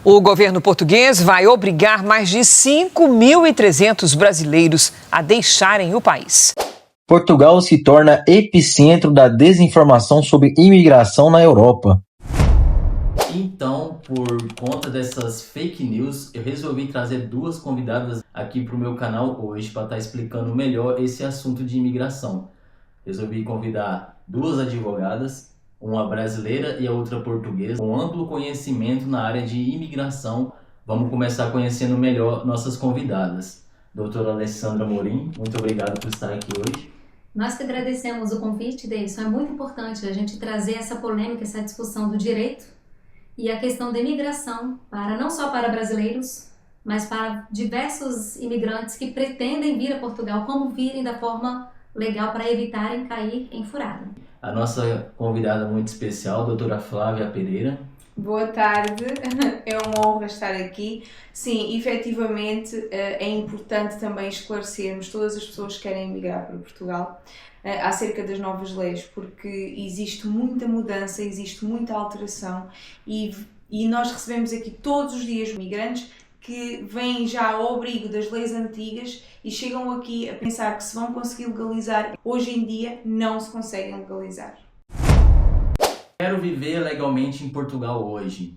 O governo português vai obrigar mais de 5.300 brasileiros a deixarem o país. Portugal se torna epicentro da desinformação sobre imigração na Europa. Então, por conta dessas fake news, eu resolvi trazer duas convidadas aqui para o meu canal hoje para estar explicando melhor esse assunto de imigração. Resolvi convidar duas advogadas, uma brasileira e a outra portuguesa, com amplo conhecimento na área de imigração. Vamos começar conhecendo melhor nossas convidadas. Doutora Alessandra Morim, muito obrigado por estar aqui hoje. Nós que agradecemos o convite, Davidson. É muito importante a gente trazer essa polêmica, essa discussão do direito e a questão da imigração, não só para brasileiros, mas para diversos imigrantes que pretendem vir a Portugal, como virem da forma legal para evitarem cair em furada. A nossa convidada muito especial, doutora Flávia Pereira. Boa tarde, é uma honra estar aqui. Sim, efetivamente é importante também esclarecermos todas as pessoas que querem emigrar para Portugal acerca das novas leis, porque existe muita mudança, existe muita alteração e nós recebemos aqui todos os dias migrantes que vêm já ao abrigo das leis antigas e chegam aqui a pensar que se vão conseguir legalizar. Hoje em dia não se conseguem legalizar. Quero viver legalmente em Portugal hoje.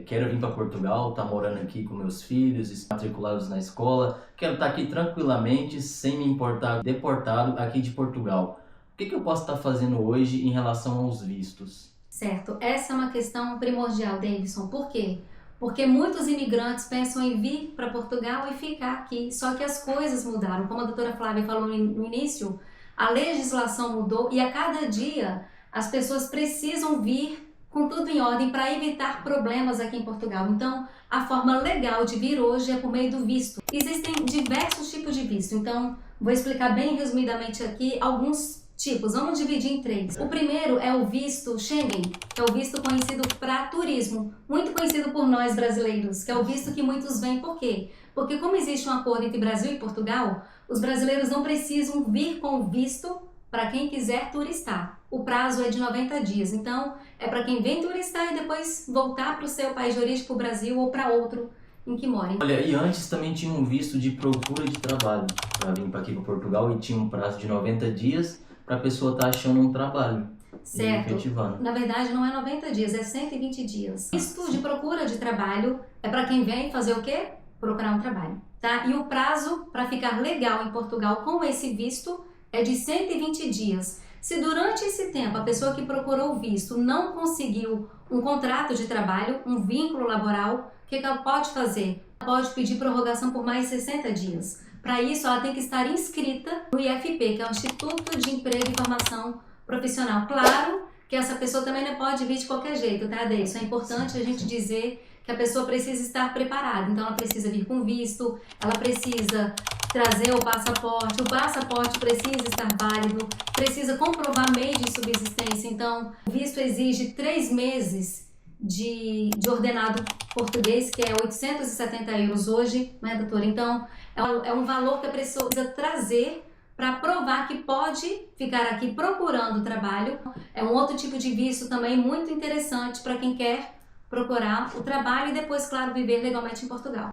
Quero vir para Portugal, estar morando aqui com meus filhos, matriculados na escola. Quero estar aqui tranquilamente, sem me importar deportado aqui de Portugal. O que eu posso estar fazendo hoje em relação aos vistos? Certo, essa é uma questão primordial, Davidson. Por quê? Porque muitos imigrantes pensam em vir para Portugal e ficar aqui, só que as coisas mudaram. Como a doutora Flávia falou no início, a legislação mudou e a cada dia as pessoas precisam vir com tudo em ordem para evitar problemas aqui em Portugal. Então, a forma legal de vir hoje é por meio do visto. Existem diversos tipos de visto, então vou explicar bem resumidamente aqui alguns tipos. Vamos dividir em três. O primeiro é o visto Schengen, que é o visto conhecido para turismo, muito conhecido por nós brasileiros, que é o visto que muitos vêm. Por quê? Porque como existe um acordo entre Brasil e Portugal, os brasileiros não precisam vir com visto para quem quiser turistar. O prazo é de 90 dias, então é para quem vem turistar e depois voltar para o seu país de origem, para o Brasil ou para outro em que morem. Olha, e antes também tinha um visto de procura de trabalho para vir para aqui para Portugal e tinha um prazo de 90 dias para a pessoa estar achando um trabalho. Certo. E efetivando. Na verdade não é 90 dias, é 120 dias. Visto de procura de trabalho é para quem vem fazer o quê? Procurar um trabalho, tá? E o prazo para ficar legal em Portugal com esse visto é de 120 dias. Se durante esse tempo a pessoa que procurou o visto não conseguiu um contrato de trabalho, um vínculo laboral, o que ela pode fazer? Ela pode pedir prorrogação por mais 60 dias. Para isso, ela tem que estar inscrita no IFP, que é o Instituto de Emprego e Formação Profissional. Claro que essa pessoa também não pode vir de qualquer jeito, tá, Deilson? É importante a gente dizer que a pessoa precisa estar preparada. Então, ela precisa vir com visto, ela precisa trazer o passaporte precisa estar válido, precisa comprovar meio de subsistência. Então, o visto exige 3 meses de ordenado português, que é 870 euros hoje, né, doutora? Então, é um valor que a pessoa precisa trazer para provar que pode ficar aqui procurando trabalho. É um outro tipo de visto também muito interessante para quem quer procurar o trabalho e depois, claro, viver legalmente em Portugal.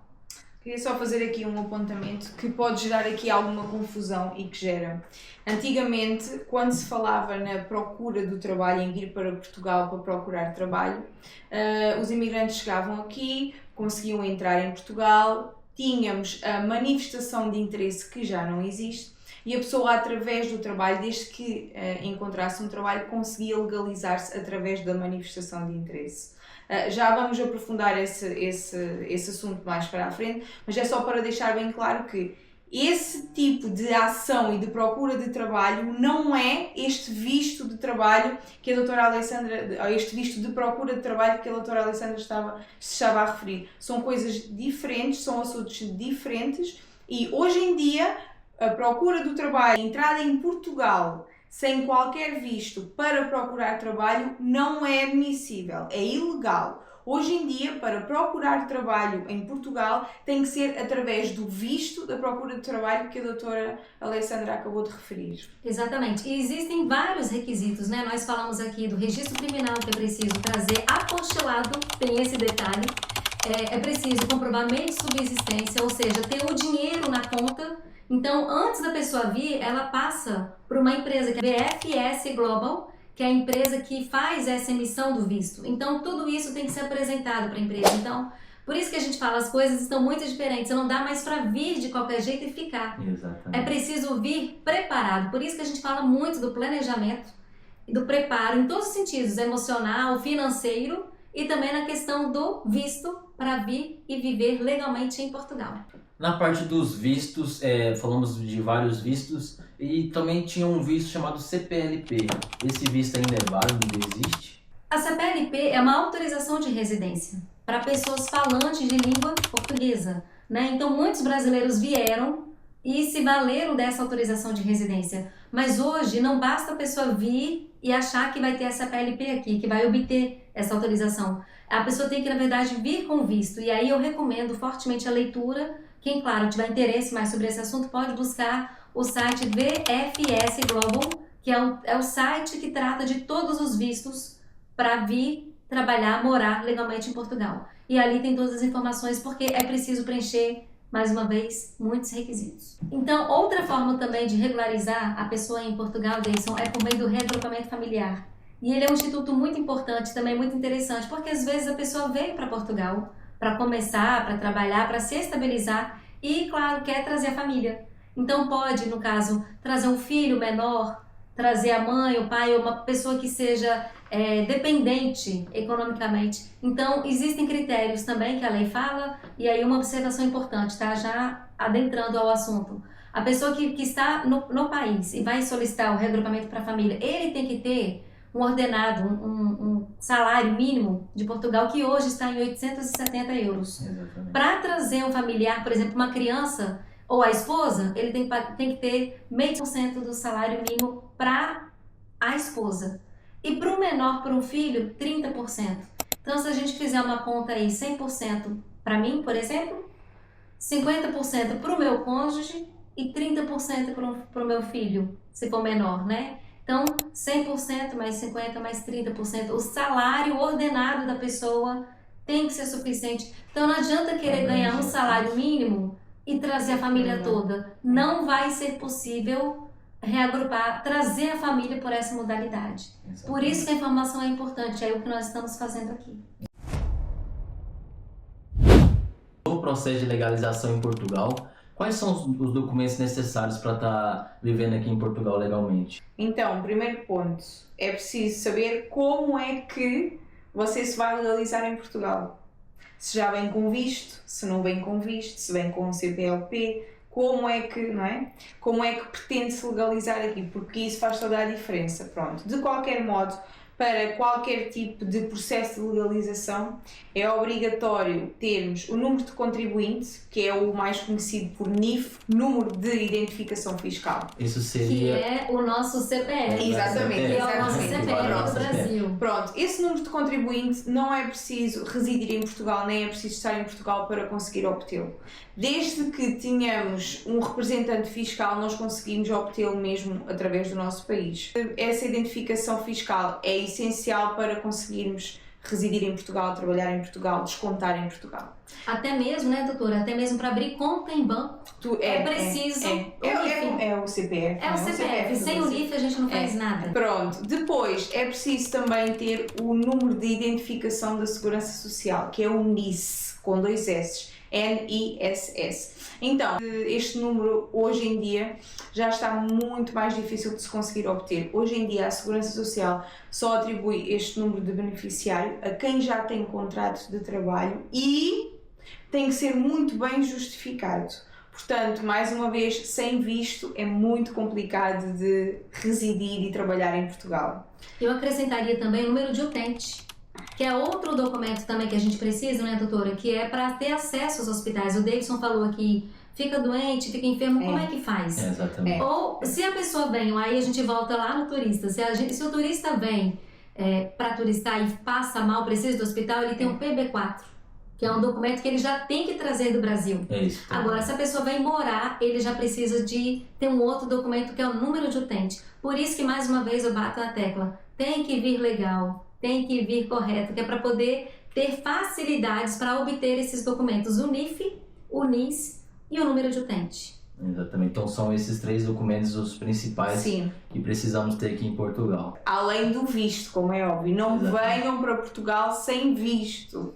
Queria só fazer aqui um apontamento que pode gerar aqui alguma confusão e que gera. Antigamente, quando se falava na procura do trabalho, em vir para Portugal para procurar trabalho, os imigrantes chegavam aqui, conseguiam entrar em Portugal, tínhamos a manifestação de interesse que já não existe e a pessoa, através do trabalho, desde que encontrasse um trabalho, conseguia legalizar-se através da manifestação de interesse. Já vamos aprofundar esse assunto mais para a frente, mas é só para deixar bem claro que esse tipo de ação e de procura de trabalho não é este visto de trabalho que a doutora Alessandra, este visto de procura de trabalho que a doutora Alessandra se estava a referir. São coisas diferentes, são assuntos diferentes e hoje em dia a procura do trabalho, a entrada em Portugal sem qualquer visto para procurar trabalho não é admissível, é ilegal. Hoje em dia, para procurar trabalho em Portugal, tem que ser através do visto da procura de trabalho que a doutora Alessandra acabou de referir. Exatamente. E existem vários requisitos, né? Nós falamos aqui do registro criminal que é preciso trazer apostilado, tem esse detalhe. é preciso comprovar meio de subsistência, ou seja, ter o dinheiro na conta. Então, antes da pessoa vir, ela passa por uma empresa que é a VFS Global, que é a empresa que faz essa emissão do visto. Então, tudo isso tem que ser apresentado para a empresa. Então, por isso que a gente fala, as coisas estão muito diferentes. Não dá mais para vir de qualquer jeito e ficar. Exatamente. É preciso vir preparado. Por isso que a gente fala muito do planejamento e do preparo em todos os sentidos, emocional, financeiro e também na questão do visto para vir e viver legalmente em Portugal. Na parte dos vistos, falamos de vários vistos e também tinha um visto chamado CPLP. Esse visto ainda é válido, ainda existe? A CPLP é uma autorização de residência para pessoas falantes de língua portuguesa, né? Então, muitos brasileiros vieram e se valeram dessa autorização de residência. Mas hoje não basta a pessoa vir e achar que vai ter a CPLP aqui, que vai obter essa autorização. A pessoa tem que, na verdade, vir com visto. E aí eu recomendo fortemente a leitura. Quem, claro, tiver interesse mais sobre esse assunto, pode buscar o site VFS Global, que é o site que trata de todos os vistos para vir trabalhar, morar legalmente em Portugal. E ali tem todas as informações, porque é preciso preencher, mais uma vez, muitos requisitos. Então, outra forma também de regularizar a pessoa em Portugal, Deison, é por meio do reagrupamento familiar. E ele é um instituto muito importante, também muito interessante, porque às vezes a pessoa veio para Portugal para começar, para trabalhar, para se estabilizar e, claro, quer trazer a família. Então pode, no caso, trazer um filho menor, trazer a mãe, o pai, ou uma pessoa que seja dependente economicamente. Então existem critérios também que a lei fala, e aí uma observação importante, tá? Já adentrando ao assunto. A pessoa que está no país e vai solicitar o reagrupamento para a família, ele tem que ter um ordenado, um salário mínimo de Portugal, que hoje está em 870 euros. Para trazer um familiar, por exemplo, uma criança ou a esposa, ele tem que ter 0,5% do salário mínimo para a esposa. E para o menor, para um filho, 30%. Então, se a gente fizer uma conta aí, 100% para mim, por exemplo, 50% para o meu cônjuge e 30% para o meu filho, se for menor, né? Então, 100% mais 50% mais 30%. O salário ordenado da pessoa tem que ser suficiente. Então, não adianta querer ganhar um salário mínimo e trazer a família toda. Não vai ser possível reagrupar, trazer a família por essa modalidade. Por isso que a informação é importante. É o que nós estamos fazendo aqui. No processo de legalização em Portugal, quais são os documentos necessários para estar vivendo aqui em Portugal legalmente? Então, primeiro ponto, é preciso saber como é que você se vai legalizar em Portugal. Se já vem com visto, se não vem com visto, se vem com CPLP, como é que, não é? Como é que pretende se legalizar aqui, porque isso faz toda a diferença, pronto. De qualquer modo, para qualquer tipo de processo de legalização, é obrigatório termos o número de contribuinte, que é o mais conhecido por NIF, número de identificação fiscal. Isso seria... Que é o nosso CPF. Exatamente. Que é o nosso Exatamente. CPF do Brasil. Pronto, esse número de contribuinte não é preciso residir em Portugal, nem é preciso estar em Portugal para conseguir obtê-lo. Desde que tenhamos um representante fiscal, nós conseguimos obtê-lo mesmo através do nosso país. Essa identificação fiscal é essencial para conseguirmos residir em Portugal, trabalhar em Portugal, descontar em Portugal. Até mesmo, né, doutora? Até mesmo para abrir conta em banco, é preciso o NIF. É o CPF. É o CPF. Sem o NIF a gente não faz nada. Pronto. Depois, é preciso também ter o número de identificação da Segurança Social, que é o NIS, com 2 S. NISS. Então, este número hoje em dia já está muito mais difícil de se conseguir obter. Hoje em dia a Segurança Social só atribui este número de beneficiário a quem já tem contrato de trabalho e tem que ser muito bem justificado. Portanto, mais uma vez, sem visto é muito complicado de residir e trabalhar em Portugal. Eu acrescentaria também o número de utente, que é outro documento também que a gente precisa, né, doutora? Que é para ter acesso aos hospitais. O Davidson falou aqui, fica doente, fica enfermo, como é que faz? Exatamente. Ou se a pessoa vem, aí a gente volta lá no turista, se o turista vem para turistar e passa mal, precisa do hospital, ele tem um PB4, que é um documento que ele já tem que trazer do Brasil. É isso. Agora, se a pessoa vem morar, ele já precisa de ter um outro documento que é o número de utente. Por isso que, mais uma vez, eu bato na tecla, tem que vir legal, tem que vir correto, que é para poder ter facilidades para obter esses documentos, o NIF, o NIS e o número de utente. Exatamente. Então são esses 3 documentos os principais Sim. que precisamos ter aqui em Portugal. Além do visto, como é óbvio. Não Exatamente. venham para Portugal sem visto.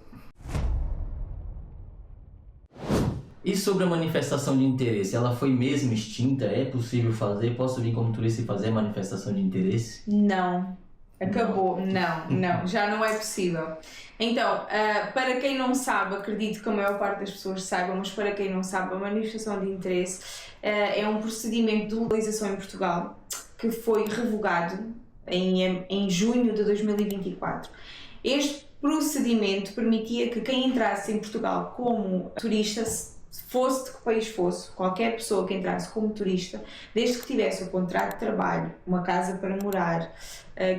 E sobre a manifestação de interesse, ela foi mesmo extinta? É possível fazer? Posso vir como turista e fazer manifestação de interesse? Não. Acabou. Não. Já não é possível. Então, para quem não sabe, acredito que a maior parte das pessoas saibam, mas para quem não sabe, a manifestação de interesse é um procedimento de legalização em Portugal que foi revogado em junho de 2024. Este procedimento permitia que quem entrasse em Portugal como turista, fosse de que país fosse, qualquer pessoa que entrasse como turista, desde que tivesse o contrato de trabalho, uma casa para morar,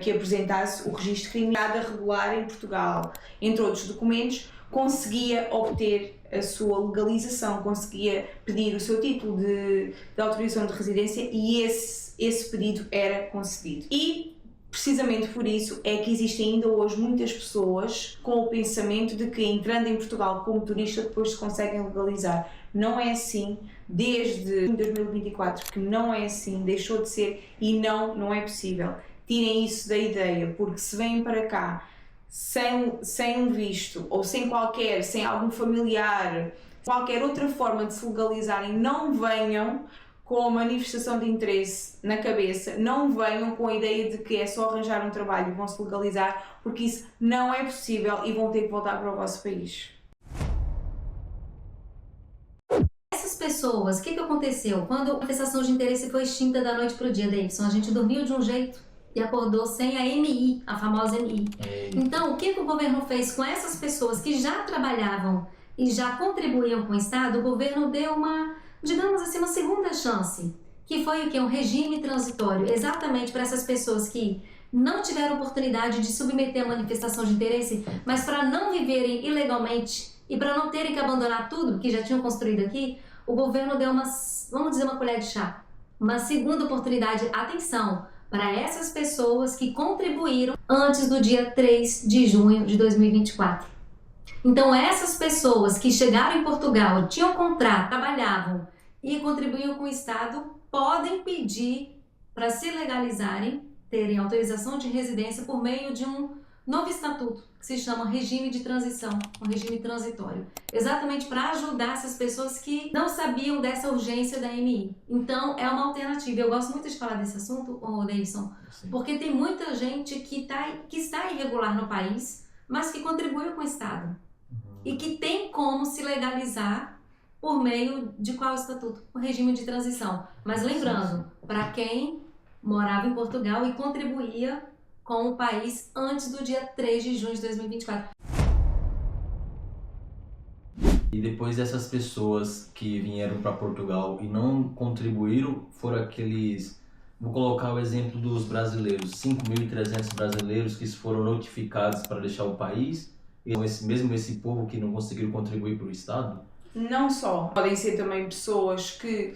que apresentasse o registro criminal regular em Portugal, entre outros documentos, conseguia obter a sua legalização, conseguia pedir o seu título de autorização de residência e esse pedido era concedido. E precisamente por isso é que existem ainda hoje muitas pessoas com o pensamento de que entrando em Portugal como turista depois se conseguem legalizar. Não é assim, desde 2024 que não é assim, deixou de ser e não é possível. Tirem isso da ideia, porque se vêm para cá sem um visto ou sem algum familiar, qualquer outra forma de se legalizarem, não venham com a manifestação de interesse na cabeça, não venham com a ideia de que é só arranjar um trabalho e vão se legalizar, porque isso não é possível e vão ter que voltar para o vosso país. Essas pessoas, o que aconteceu? Quando a manifestação de interesse foi extinta da noite para o dia, Davidson, a gente dormiu de um jeito e acordou sem a MI, a famosa MI. Então, o que o governo fez com essas pessoas que já trabalhavam e já contribuíam com o Estado? O governo deu uma, digamos assim, uma segunda chance, que foi o quê? Um regime transitório, exatamente para essas pessoas que não tiveram oportunidade de submeter a manifestação de interesse, mas para não viverem ilegalmente e para não terem que abandonar tudo que já tinham construído aqui, o governo deu uma, vamos dizer, uma colher de chá, uma segunda oportunidade, atenção, para essas pessoas que contribuíram antes do dia 3 de junho de 2024. Então, essas pessoas que chegaram em Portugal, tinham contrato, trabalhavam e contribuíam com o Estado, podem pedir para se legalizarem, terem autorização de residência por meio de um novo estatuto, que se chama regime de transição, um regime transitório, exatamente para ajudar essas pessoas que não sabiam dessa urgência da MI. Então, é uma alternativa. Eu gosto muito de falar desse assunto, Davidson, porque tem muita gente que está irregular no país, mas que contribuiu com o Estado e que tem como se legalizar por meio de qual estatuto? O regime de transição. Mas lembrando, para quem morava em Portugal e contribuía com o país antes do dia 3 de junho de 2024. E depois dessas pessoas que vieram para Portugal e não contribuíram, foram aqueles... Vou colocar o exemplo dos brasileiros, 5.300 brasileiros que foram notificados para deixar o país, e mesmo esse povo que não conseguiram contribuir para o Estado? Não só. Podem ser também pessoas que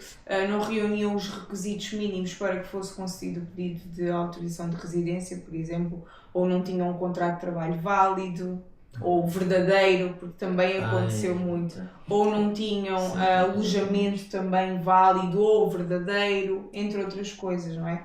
não reuniam os requisitos mínimos para que fosse concedido o pedido de autorização de residência, por exemplo, ou não tinham um contrato de trabalho válido, ou verdadeiro, porque também aconteceu muito, ou não tinham alojamento também válido ou verdadeiro, entre outras coisas, não é?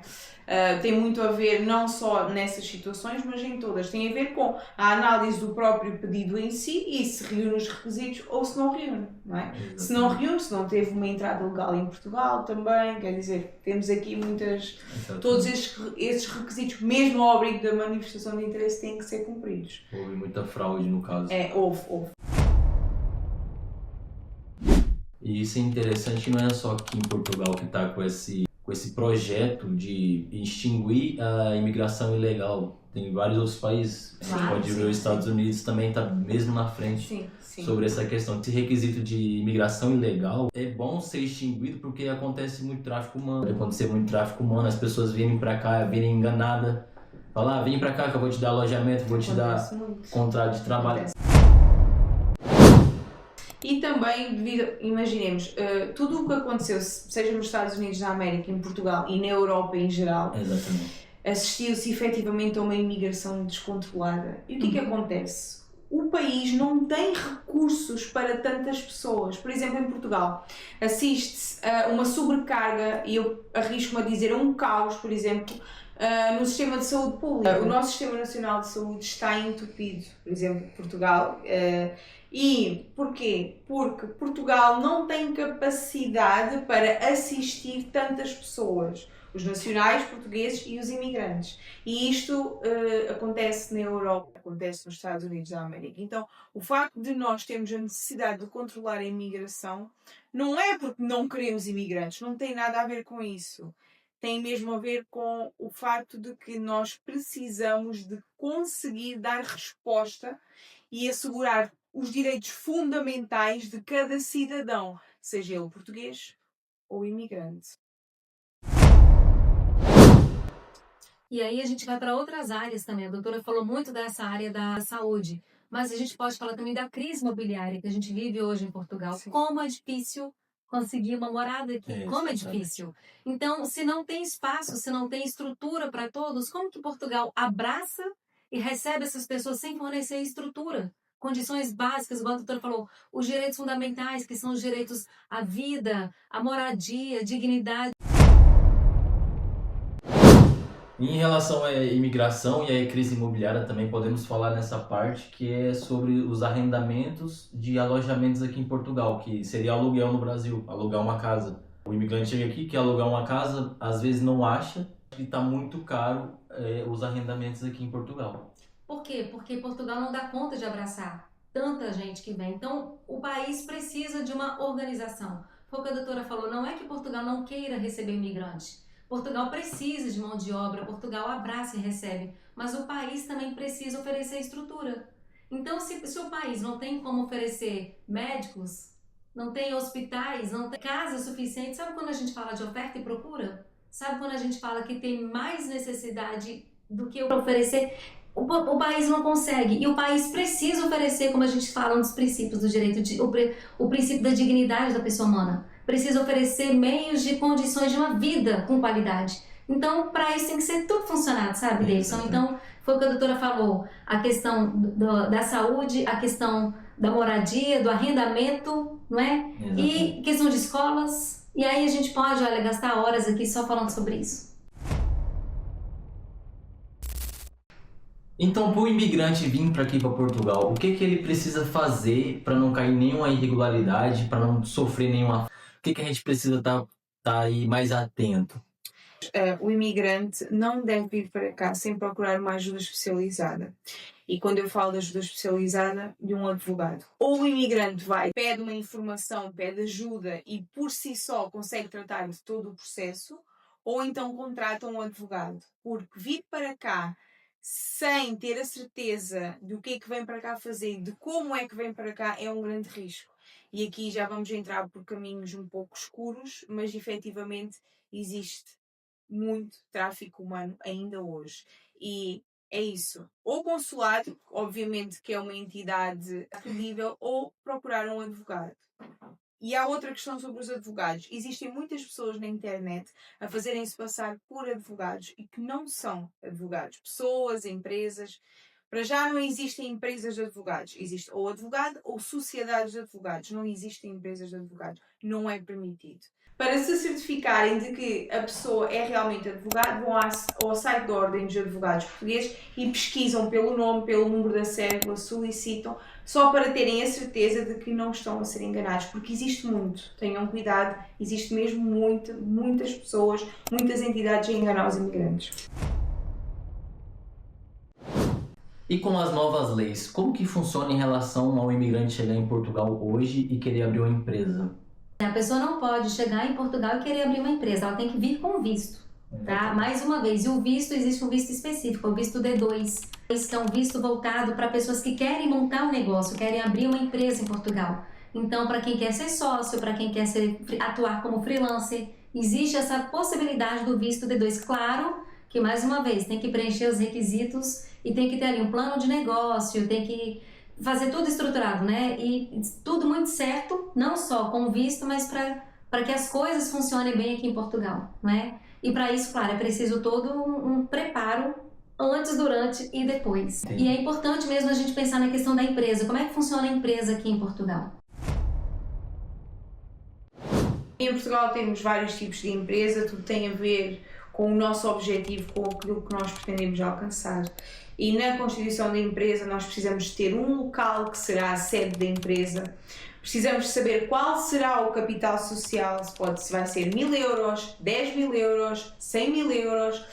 Tem muito a ver não só nessas situações, mas em todas. Tem a ver com a análise do próprio pedido em si e se reúne os requisitos ou se não reúne, não é? Exatamente. Se não reúne, se não teve uma entrada legal em Portugal também, quer dizer, temos aqui muitas... Exatamente. Todos esses requisitos, mesmo ao abrigo da manifestação de interesse, têm que ser cumpridos. Houve muita fraude no caso. Houve. E isso é interessante, não é só aqui em Portugal que está com esse projeto de extinguir a imigração ilegal. Tem vários outros países. Claro, pode ver os Estados Unidos também está mesmo na frente sobre essa questão. Esse requisito de imigração ilegal é bom ser extinguido porque acontece muito tráfico humano. Pode acontecer muito tráfico humano, as pessoas virem para cá, virem enganadas. Falar, vem para cá que eu vou te dar alojamento, vou te dar contrato de trabalho. E também, imaginemos, tudo o que aconteceu, seja nos Estados Unidos da América, em Portugal e na Europa em geral, assistiu-se efetivamente a uma imigração descontrolada. E o que é que acontece? o país não tem recursos para tantas pessoas. Por exemplo, em Portugal, assiste-se a uma sobrecarga, e eu arrisco-me a dizer um caos, por exemplo, no sistema de saúde pública. O nosso Sistema Nacional de Saúde está entupido, por exemplo, Portugal. E porquê? Porque Portugal não tem capacidade para assistir tantas pessoas, os nacionais, portugueses e os imigrantes. E isto acontece na Europa, acontece nos Estados Unidos da América. Então, o facto de nós termos a necessidade de controlar a imigração não é porque não queremos imigrantes, não tem nada a ver com isso. Tem mesmo a ver com o facto de que nós precisamos de conseguir dar resposta e assegurar os direitos fundamentais de cada cidadão, seja ele português ou imigrante. E aí a gente vai para outras áreas também. A doutora falou muito dessa área da saúde, mas a gente pode falar também da crise imobiliária que a gente vive hoje em Portugal. Sim. Como é difícil conseguir uma morada aqui, como é difícil. Então, se não tem espaço, se não tem estrutura para todos, como que Portugal abraça e recebe essas pessoas sem fornecer estrutura? Condições básicas, como a doutora falou, os direitos fundamentais, que são os direitos à vida, à moradia, à dignidade. Em relação à imigração e à crise imobiliária, também podemos falar nessa parte que é sobre os arrendamentos de alojamentos aqui em Portugal, que seria aluguel no Brasil, alugar uma casa. O imigrante chega aqui, quer alugar uma casa, às vezes não acha, e está muito caro os arrendamentos aqui em Portugal. Por quê? Porque Portugal não dá conta de abraçar tanta gente que vem. Então, o país precisa de uma organização. Foi o que a doutora falou, não é que Portugal não queira receber imigrante. Portugal precisa de mão de obra, Portugal abraça e recebe, mas o país também precisa oferecer estrutura. Então, se o país não tem como oferecer médicos, não tem hospitais, não tem casa suficiente, sabe quando a gente fala de oferta e procura? Sabe quando a gente fala que tem mais necessidade do que oferecer? O país não consegue, e o país precisa oferecer, como a gente fala, um dos princípios do direito, o princípio da dignidade da pessoa humana. Precisa oferecer meios de condições de uma vida com qualidade. Então, para isso tem que ser tudo funcionado, sabe, Davidson? Então, foi o que a doutora falou, a questão da saúde, a questão da moradia, do arrendamento, não é? E questão de escolas. E aí a gente pode, olha, gastar horas aqui só falando sobre isso. Então, para o imigrante vir para aqui, para Portugal, o que ele precisa fazer para não cair em nenhuma irregularidade, para não sofrer nenhuma... O que a gente precisa estar aí mais atento? O imigrante não deve vir para cá sem procurar uma ajuda especializada. E quando eu falo de ajuda especializada, de um advogado. Ou o imigrante vai, pede uma informação, pede ajuda e por si só consegue tratar de todo o processo, ou então contrata um advogado. Porque vir para cá sem ter a certeza do que é que vem para cá fazer, de como é que vem para cá, é um grande risco. E aqui já vamos entrar por caminhos um pouco escuros, mas efetivamente existe muito tráfico humano ainda hoje. E é isso. Ou consulado, obviamente que é uma entidade credível, ou procurar um advogado. E há outra questão sobre os advogados. Existem muitas pessoas na internet a fazerem-se passar por advogados e que não são advogados. Pessoas, empresas. Para já não existem empresas de advogados. Existe ou advogado ou sociedades de advogados. Não existem empresas de advogados. Não é permitido. Para se certificarem de que a pessoa é realmente advogado, vão ao site da Ordem dos Advogados Portugueses e pesquisam pelo nome, pelo número da cédula, solicitam, só para terem a certeza de que não estão a ser enganados, porque existe muito, tenham cuidado, existe mesmo muitas pessoas, muitas entidades a enganar os imigrantes. E com as novas leis, como que funciona em relação ao imigrante chegar em Portugal hoje e querer abrir uma empresa? A pessoa não pode chegar em Portugal e querer abrir uma empresa, ela tem que vir com visto, tá? Mais uma vez, e o visto, existe um visto específico, o visto D2, que é um visto voltado para pessoas que querem montar um negócio, querem abrir uma empresa em Portugal. Então, para quem quer ser sócio, para quem quer atuar como freelancer, existe essa possibilidade do visto D2. Claro que, mais uma vez, tem que preencher os requisitos e tem que ter ali um plano de negócio, tem que fazer tudo estruturado, né? E tudo muito certo, não só com visto, mas para que as coisas funcionem bem aqui em Portugal, né? E para isso, claro, é preciso todo um preparo antes, durante e depois. Sim. E é importante mesmo a gente pensar na questão da empresa. Como é que funciona a empresa aqui em Portugal? Em Portugal temos vários tipos de empresa, tudo tem a ver com o nosso objetivo, com aquilo que nós pretendemos alcançar. E na constituição da empresa nós precisamos de ter um local que será a sede da empresa, precisamos de saber qual será o capital social, se vai ser 1.000 euros, 10.000 euros, 100.000 euros,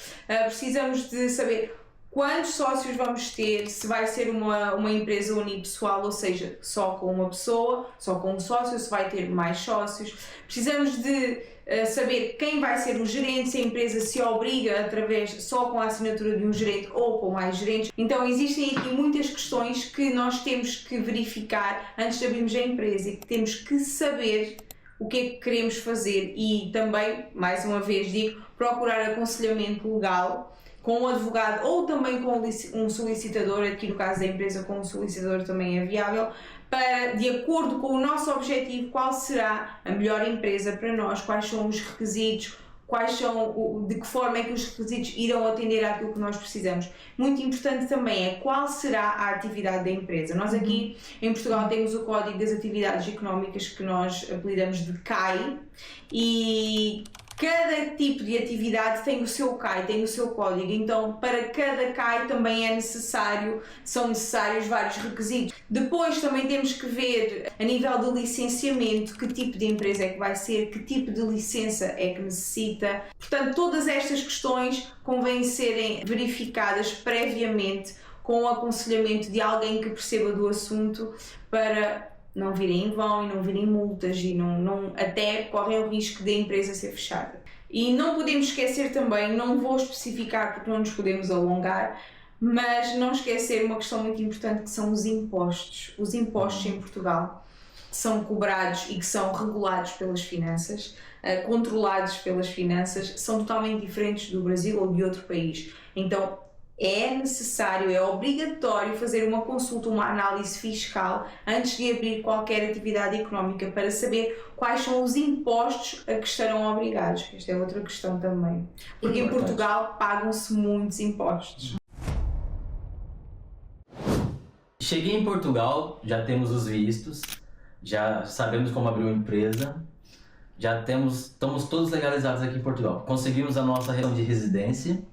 precisamos de saber quantos sócios vamos ter, se vai ser uma empresa unipessoal, ou seja, só com uma pessoa, só com um sócio, se vai ter mais sócios. Precisamos de saber quem vai ser o gerente, se a empresa se obriga só com a assinatura de um gerente ou com mais gerentes. Então existem aqui muitas questões que nós temos que verificar antes de abrirmos a empresa e que temos que saber o que é que queremos fazer e também, mais uma vez digo, procurar aconselhamento legal com um advogado ou também com um solicitador, aqui no caso da empresa com um solicitador também é viável, para, de acordo com o nosso objetivo, qual será a melhor empresa para nós, quais são os requisitos, de que forma é que os requisitos irão atender àquilo que nós precisamos. Muito importante também é qual será a atividade da empresa. Nós aqui em Portugal temos o Código das Atividades Económicas que nós apelidamos de CAI e cada tipo de atividade tem o seu CAI, tem o seu código, então para cada CAI também são necessários vários requisitos. Depois também temos que ver a nível de licenciamento, que tipo de empresa é que vai ser, que tipo de licença é que necessita. Portanto, todas estas questões convém serem verificadas previamente com o aconselhamento de alguém que perceba do assunto para não virem em vão e não virem multas e até correm o risco de a empresa ser fechada. E não podemos esquecer também, não vou especificar porque não nos podemos alongar, mas não esquecer uma questão muito importante que são os impostos. Os impostos em Portugal são cobrados e que são regulados pelas finanças, controlados pelas finanças, são totalmente diferentes do Brasil ou de outro país. Então é necessário, é obrigatório fazer uma consulta, uma análise fiscal antes de abrir qualquer atividade económica para saber quais são os impostos a que estarão obrigados. Esta é outra questão também. Porque em Portugal pagam-se muitos impostos. Cheguei em Portugal, já temos os vistos, já sabemos como abrir uma empresa, estamos todos legalizados aqui em Portugal. Conseguimos a nossa razão de residência.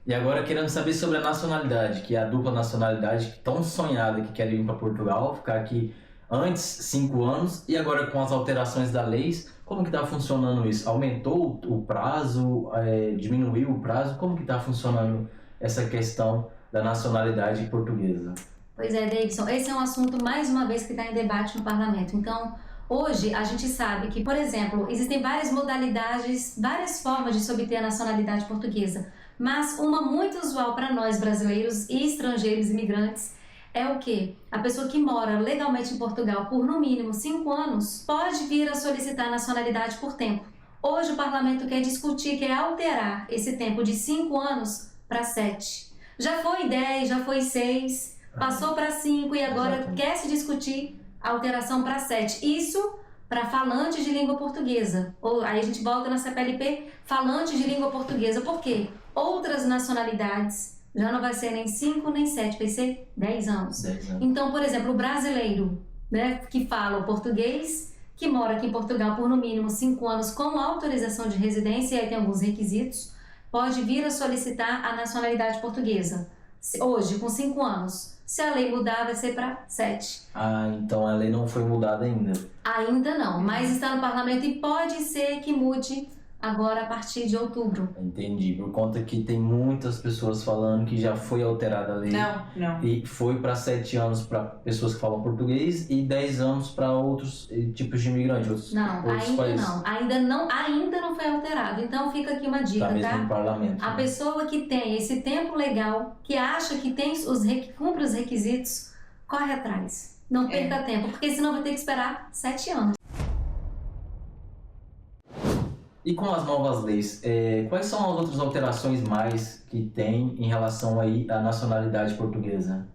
E agora querendo saber sobre a nacionalidade, que é a dupla nacionalidade tão sonhada que quer vir para Portugal, ficar aqui antes 5 anos e agora com as alterações da lei, como que está funcionando isso? Aumentou o prazo, diminuiu o prazo? Como que está funcionando essa questão da nacionalidade portuguesa? Pois é, Davidson, esse é um assunto mais uma vez que está em debate no parlamento. Então, hoje a gente sabe que, por exemplo, existem várias modalidades, várias formas de se obter a nacionalidade portuguesa. Mas uma muito usual para nós brasileiros e estrangeiros imigrantes é o quê? A pessoa que mora legalmente em Portugal por no mínimo 5 anos pode vir a solicitar a nacionalidade por tempo. Hoje o parlamento quer discutir, quer alterar esse tempo de 5 anos para 7. Já foi 10, já foi 6, passou para 5 e agora quer se discutir a alteração para 7. Isso para falantes de língua portuguesa. Aí a gente volta na CPLP, falantes de língua portuguesa. Por quê? Outras nacionalidades já não vai ser nem 5 nem 7, vai ser 10 anos. 10 anos. Então, por exemplo, o brasileiro, né, que fala o português, que mora aqui em Portugal por no mínimo 5 anos com autorização de residência, e aí tem alguns requisitos, pode vir a solicitar a nacionalidade portuguesa. Hoje, com 5 anos. Se a lei mudar, vai ser para 7. Ah, então a lei não foi mudada ainda. Ainda não, mas está no parlamento e pode ser que mude agora a partir de outubro. Entendi, por conta que tem muitas pessoas falando que já foi alterada a lei. Não. E foi para 7 anos para pessoas que falam português e 10 anos para outros tipos de imigrantes, outros países. Ainda não foi alterado. Então fica aqui uma dica, tá? Mesmo no parlamento. A pessoa que tem esse tempo legal, que acha que tem cumpre os requisitos, corre atrás. Não perca tempo, porque senão vai ter que esperar 7 anos. E com as novas leis, quais são as outras alterações mais que tem em relação aí à nacionalidade portuguesa?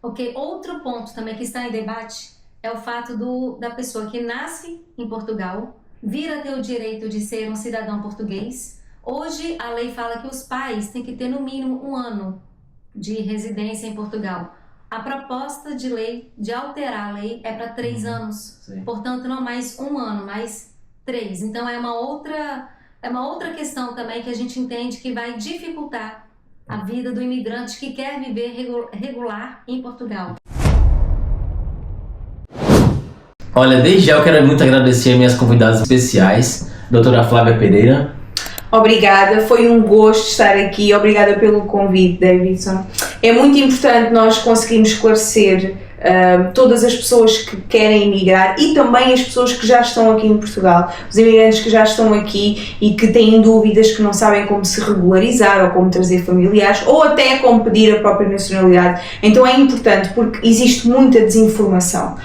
Ok, outro ponto também que está em debate é o fato da pessoa que nasce em Portugal vir a ter o direito de ser um cidadão português. Hoje a lei fala que os pais têm que ter no mínimo 1 ano de residência em Portugal. A proposta de lei, de alterar a lei, é para 3 anos. Sim. Portanto, não mais 1 ano, mais 3. Então, é uma outra questão também que a gente entende que vai dificultar a vida do imigrante que quer viver regular em Portugal. Olha, desde já eu quero muito agradecer minhas convidadas especiais, doutora Flávia Pereira. Obrigada, foi um gosto estar aqui. Obrigada pelo convite, Davidson. É muito importante nós conseguirmos esclarecer todas as pessoas que querem emigrar e também as pessoas que já estão aqui em Portugal, os imigrantes que já estão aqui e que têm dúvidas, que não sabem como se regularizar ou como trazer familiares ou até como pedir a própria nacionalidade. Então é importante porque existe muita desinformação.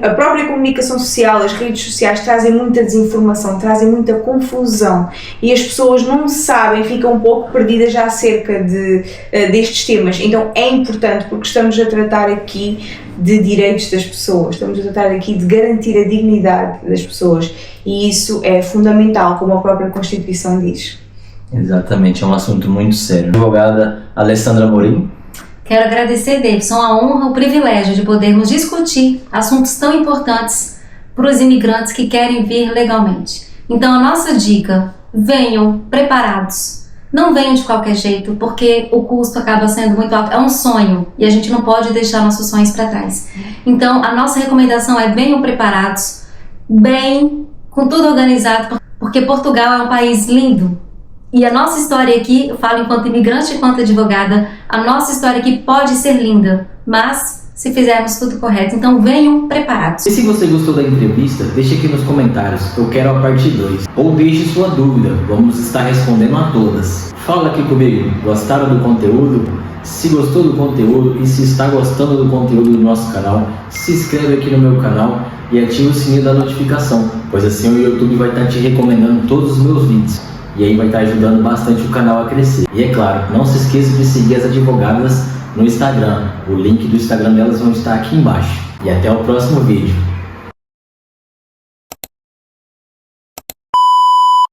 A própria comunicação social, as redes sociais trazem muita desinformação, trazem muita confusão e as pessoas não sabem, ficam um pouco perdidas já acerca destes temas. Então é importante porque estamos a tratar aqui de direitos das pessoas, estamos a tratar aqui de garantir a dignidade das pessoas e isso é fundamental, como a própria Constituição diz. Exatamente, é um assunto muito sério. Advogada Alessandra Morim. Quero agradecer, Davidson, a honra, o privilégio de podermos discutir assuntos tão importantes para os imigrantes que querem vir legalmente. Então, a nossa dica, venham preparados. Não venham de qualquer jeito, porque o custo acaba sendo muito alto. É um sonho e a gente não pode deixar nossos sonhos para trás. Então, a nossa recomendação é venham preparados, bem, com tudo organizado, porque Portugal é um país lindo. E a nossa história aqui, eu falo enquanto imigrante e enquanto advogada, a nossa história aqui pode ser linda, mas se fizermos tudo correto. Então venham preparados. E se você gostou da entrevista, deixe aqui nos comentários, eu quero a parte 2. Ou deixe sua dúvida, vamos estar respondendo a todas. Fala aqui comigo, gostaram do conteúdo? Se gostou do conteúdo e se está gostando do conteúdo do nosso canal, se inscreve aqui no meu canal e ative o sininho da notificação, pois assim o YouTube vai estar te recomendando todos os meus vídeos. E aí vai estar ajudando bastante o canal a crescer. E é claro, não se esqueça de seguir as advogadas no Instagram. O link do Instagram delas vai estar aqui embaixo. E até o próximo vídeo.